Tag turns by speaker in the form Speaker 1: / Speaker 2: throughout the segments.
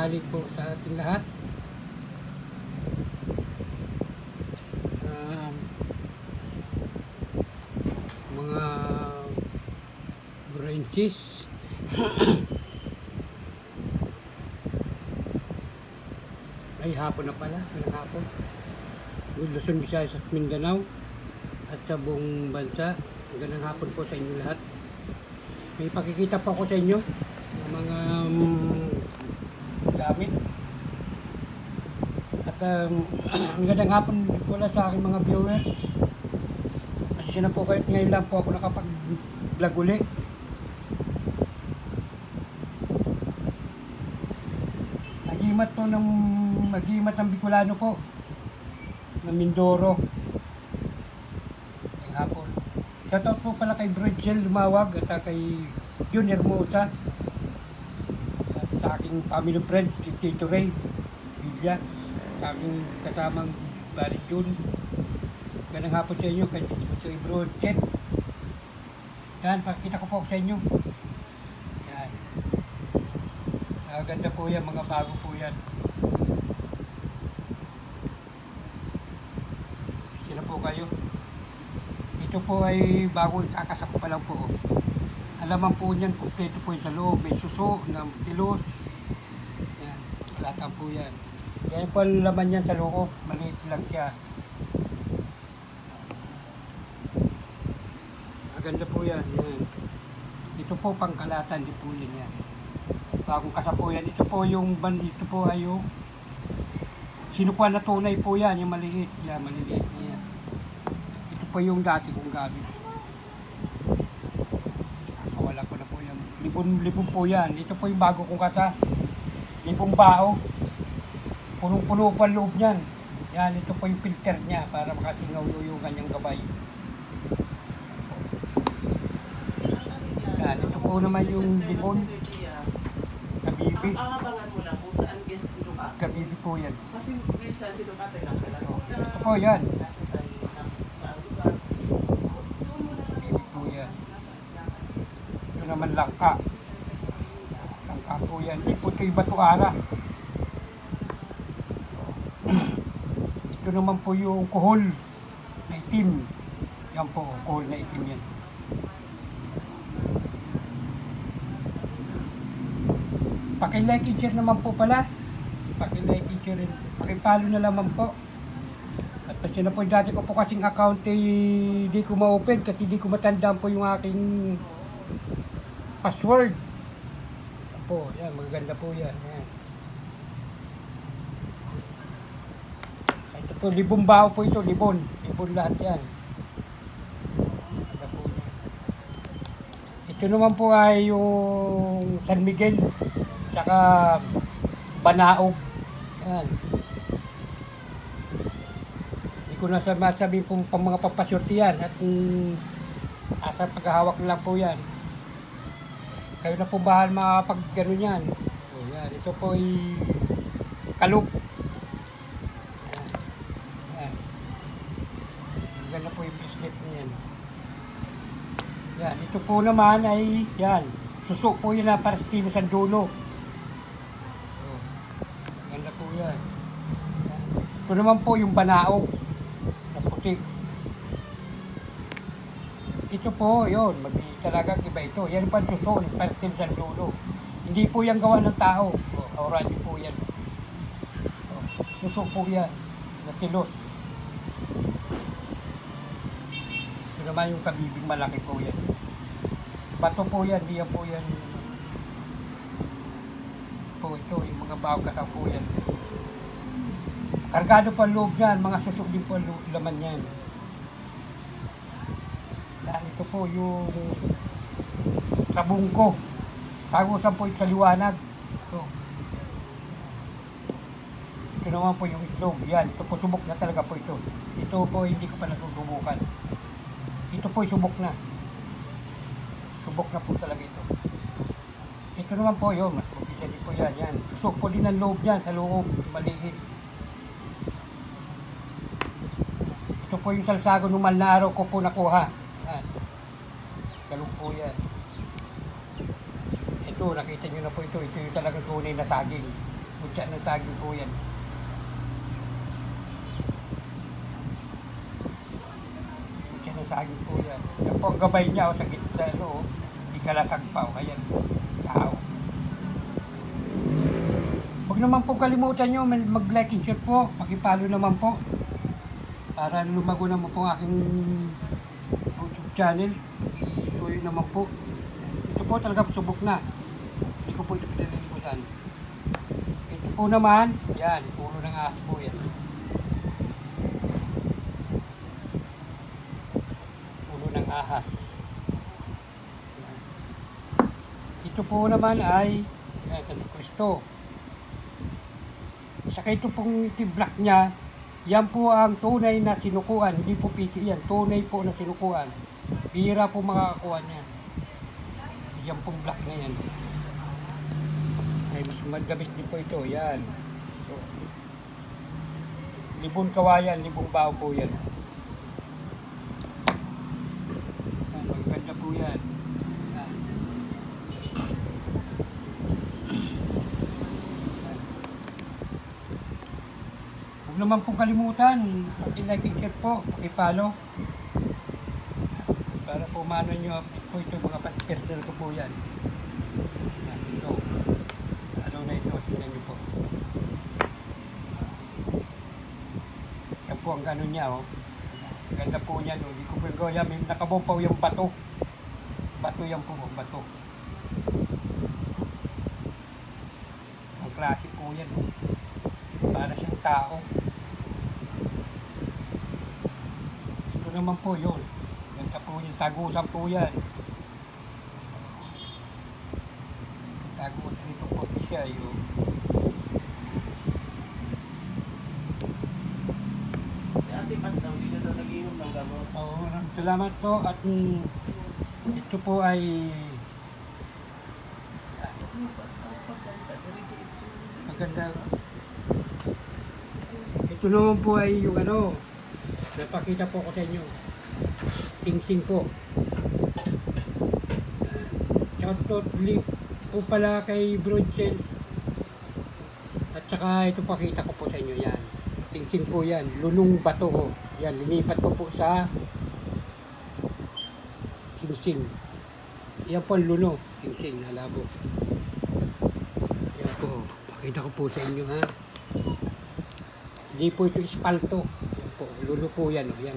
Speaker 1: tanghali po sa ating lahat. Mga branches. Ay, hapon na pala. Hapon. Luzon, Visayas at Mindanao at sa buong bansa. Magandang hapon po sa inyo lahat. May pakikita po ako sa inyo ng mga gamit. At magandang hapon pala sa aking mga viewers. Kasi na po kayo, ngayon lang po ako nakapag-vlog uli. Agimat ng Bicolano po ng Mindoro. Ang hapon. Shoutout po pala kay Bridgel Lumawag at kay Jun Hermosa at sa aking family friends, kay Tito Ray Villa, sa aking kasamang Barry Jun. Ganang hapon sa inyo kay Bridgel. Yan, pakita ko po sa inyo. Yan. Ganda po yan, mga bago po yan. Sila po kayo. Ito po ay bago kakasap pa lang po. Alaman po niyan, kompleto po yung sa loob. May suso, ng tilos. Yan, palatan po yan. Yan po ang laman yan sa loob. Maliit lang siya. Maganda po yan. Yan. Ito po pangkalatan din po yan. Bagong kasapuyan. Ito po yung ito po ay yung sinukuan na tunay po yan, yung maliit. Yan, maliliit yan. Ito po yung dati kong gamit. Wala ko na po yan. Libon po yan. Ito po yung bago kong kasa. Libong bao. Punong-puno po ang loob niyan. Yan, ito po yung filter niya para makasingaw yung kanyang gabay. Yan, ito po naman yung libon. Kabibi.
Speaker 2: Ang abangan mo lang kung saan guest si Luka.
Speaker 1: Kabibi po yan.
Speaker 2: Kasi minsan si Luka tayo nakala.
Speaker 1: Ito po yan. Kabibi po yan. Ito naman langka. Langka po yan. Ito yung batuara. Ito naman po yung kuhol na itim. Yan po, kuhol na itim yan. Paki-like and share naman po pala. Paki-like and share. Paki-follow na naman po. At kasi na po dati ko po kasing account di ko ma-open kasi di ko matandaan po yung aking password. Yan po, yan, magaganda po yan. Yan. Ito po, libong bao po ito, libon. Libon lahat yan. Maganda po yan. Ito naman po ay yung San Miguel. Tsaka Banaog. Yan. Hindi ko na masabi kung pang mga papasyurti yan at asa paghahawak lang po yan. Kayo na po bahal makapag gano'n yan. O, yan. Ito po ay kalug. Yan. Yan. Ganda po yung bracelet niyan. Yan. Ito po naman ay yan. Suso po yun na para sa tino sa dulo. Ganda po yan. Ito naman po yung banaog na puti. Ito po, yun, talagang iba ito. Yan pa suso, partil sa dulo. Hindi po yan gawa ng tao. Orange po yan. Suso po yan, na tilos. Ito naman yung kabibing malaki po yan. Bato po yan, diyan po yan. Ito, yung mga bago kasang po yan. Kargado pa loob yan, mga susok din po laman yan. Yan, ito po yung sabong ko. Tagusan po yung sa liwanag. Ito naman po yung itlog. Yan, ito po subok na talaga po ito. Ito po hindi ko pa nasusubukan. Ito po subok na. Subok na po talaga ito. Ito naman po yun, mas mabisa din po yan. Yan. Susok po din ang loob yan, sa loob, maliit. Ito po yung salsago nung na araw ko po nakuha. Yan. Galong po yan. Ito, nakita nyo na po ito. Ito yung talagang tunay na saging. Kutsa ng saging po yan. Kutsa ng saging po yan. Yan po ang gabay niya sa gitna, ikalasag pa, ayan, tao. Huwag naman po kalimutan nyo, mag-like and share po, pakipalo naman po. Para lumago naman po ang aking YouTube channel. Isuyo naman po. Ito po talaga subok na. Hindi ko po ito pinalilimutan. Ito po naman, yan, ulo ng ahas po yan. Ulo ng ahas. Ito po naman ay Santo Cristo. Saka ito pong black niya, yan po ang tunay na sinukuan, hindi po piki yan, tunay po na sinukuan. Bihira po makakakuha niyan. Yan pong black na yan. Ay, mas madabis din po ito, yan. So, libong kawayan, libong bao po yan. Yan, maganda po yan. Yan. Huwag naman pong kalimutan, paki-like and share po, paki-follow. Para po maano nyo po ito, mga personal ko po yan. Yan, ito. Ano na ito, tingnan nyo po. Yan po ang gano'n niya, oh. Ganda po niya, no. Hindi ko po yung yan, may nakabumpaw yung bato. Bato yan po, bato. Ang klase po yan, oh. Para siyang tao. Ito naman po yun. Ganda po yung tagusan po yan. Tagusan ito po siya yun.
Speaker 2: Si Ate Pat daw, hindi na daw nag-inom ng gamot.
Speaker 1: Oo, salamat po at ito po ay
Speaker 2: Pagsalita, diretso.
Speaker 1: maganda. Ito naman po ay yung napakita po ko sa inyo. Sing-sing po. Shoutout po pala kay Brodchen. At saka ito pakita ko po sa inyo yan. Sing-sing po yan. Lunong bato ko. Yan, linipat ko po sa sing-sing. Yan po ang luno. Sing-sing, nalabo. Yan po. Pakita ko po sa inyo ha. Hindi po ito espalto. Yan po, luno po yan. Yan.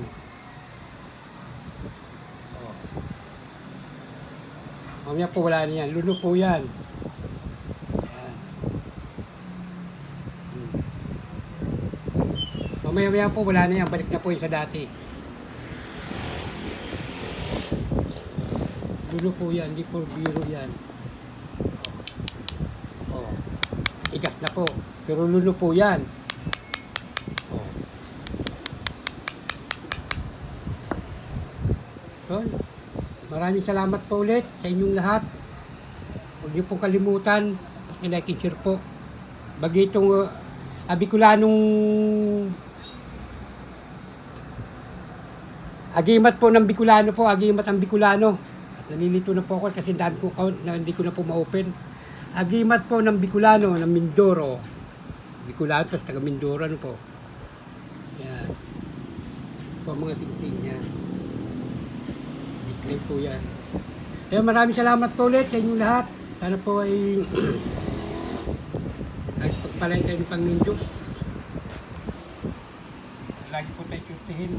Speaker 1: Oh. Mamaya po wala na yan. Luno po yan. Yan. Mamaya po wala na yan. Balik na po yung sa dati. Luno po yan. Hindi po biro yan. Oh. Tigas na po. Pero luno po yan. So, maraming salamat po ulit sa inyong lahat. Huwag niyo pong kalimutan, like and share po. Bagi itong Bicolanong agimat po ng Bicolano po, agimat ang Bicolano. At nalilito na po ako kasi dami ko count na hindi ko na po ma-open. Agimat po ng Bicolano, ng Mindoro. Bicolano, tapos taga Mindoro, ano po. Yan. Po mga sing-sing yan. Big po yan. Kaya maraming salamat po ulit sa inyong lahat. Sana po ay pagpalay kayo ng Panginoon Diyos. Lagi po tayo sutihin.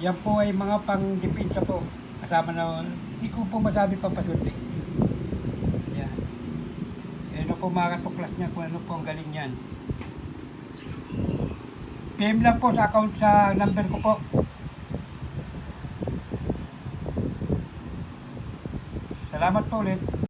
Speaker 1: Yan po ay mga pang-depensa po. Kasama na, hindi ko po masabi papasunti. Yan. Yan po mga katuklas niya kung ano po ang galing yan. PM lang po sa account sa number ko po. Salamat po ulit.